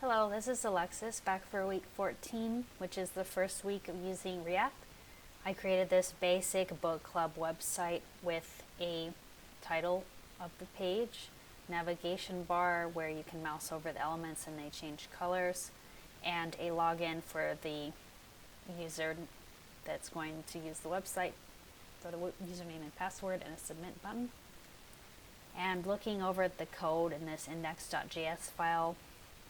Hello, this is Alexis, back for week 14, which is the first week of using React. I created this basic book club website with a title of the page, navigation bar where you can mouse over the elements and they change colors, and a login for the user that's going to use the website, so the username and password, and a submit button. And looking over at the code in this index.js file,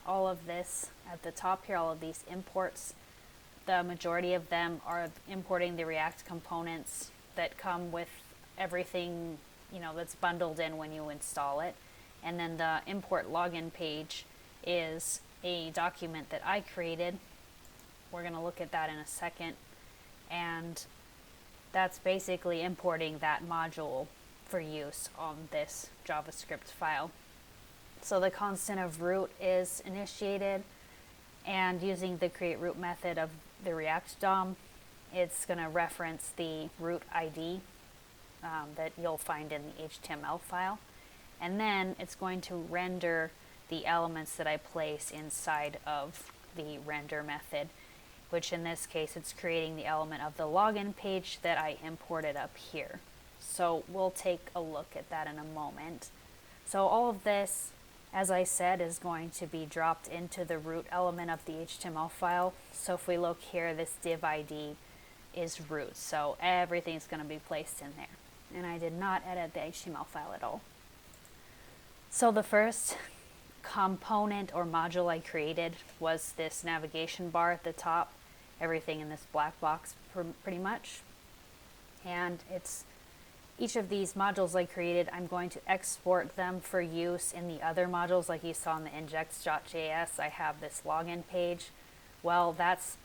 all of this at the top here, all of these imports, the majority of them are importing the React components that come with everything, that's bundled in when you install it. And then the import login page is a document that I created. We're going to look at that in a second. And that's basically importing that module for use on this JavaScript file. So the constant of root is initiated, and using the create root method of the React DOM, it's going to reference the root ID that you'll find in the HTML file. And then it's going to render the elements that I place inside of the render method, which in this case it's creating the element of the login page that I imported up here. So we'll take a look at that in a moment. So all of this, as I said, is going to be dropped into the root element of the HTML file. So if we look here, this div ID is root. So everything's going to be placed in there. And I did not edit the HTML file at all. So the first component or module I created was this navigation bar at the top. Everything in this black box pretty much. And each of these modules I created, I'm going to export them for use in the other modules. Like you saw in the index.js, I have this login page. Well, that's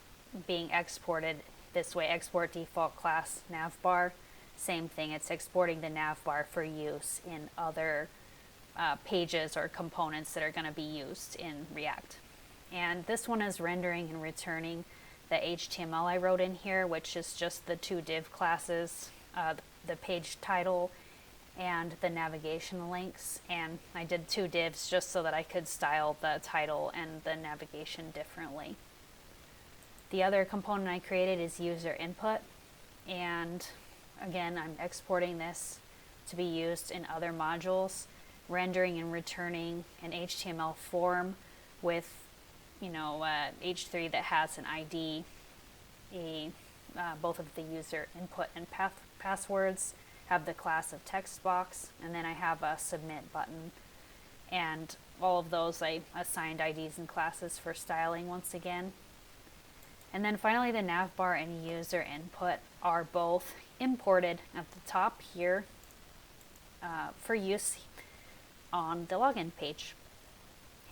being exported this way. Export default class navbar. Same thing, it's exporting the navbar for use in other pages or components that are going to be used in React. And this one is rendering and returning the HTML I wrote in here, which is just the two div classes, the page title and the navigation links. And I did two divs just so that I could style the title and the navigation differently. The other component I created is user input, and again I'm exporting this to be used in other modules, rendering and returning an HTML form with H3 that has an ID, both of the user input and passwords, have the class of text box, and then I have a submit button. And all of those I assigned IDs and classes for styling once again. And then finally the navbar and user input are both imported at the top here for use on the login page.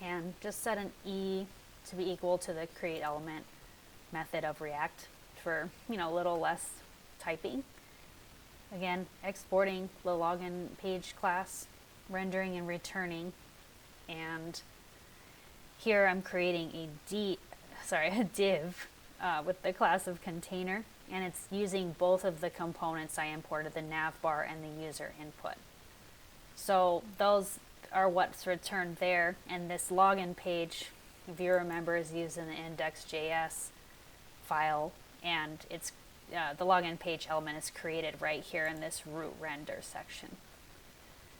And just set an E to be equal to the create element method of React for a little less typing. Again, exporting the login page class, rendering and returning, and here I'm creating a div with the class of container, and it's using both of the components I imported, the navbar and the user input. So those are what's returned there, and this login page, if you remember, is using the index.js file, and it's the login page element is created right here in this root render section.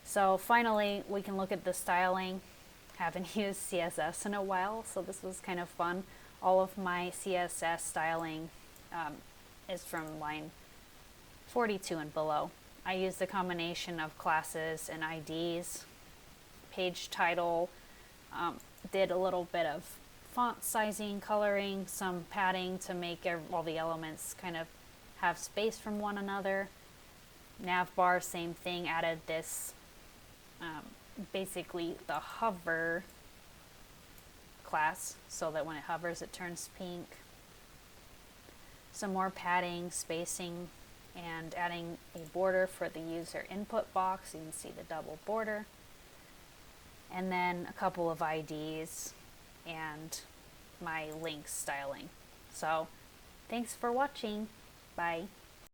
So finally, we can look at the styling. Haven't used CSS in a while, so this was kind of fun. All of my CSS styling is from line 42 and below. I used a combination of classes and IDs, page title, did a little bit of font sizing, coloring, some padding to make all the elements kind of have space from one another. Navbar, same thing, added this, basically the hover class, so that when it hovers it turns pink. Some more padding, spacing, and adding a border for the user input box. You can see the double border. And then a couple of IDs and my links styling. So thanks for watching. Bye.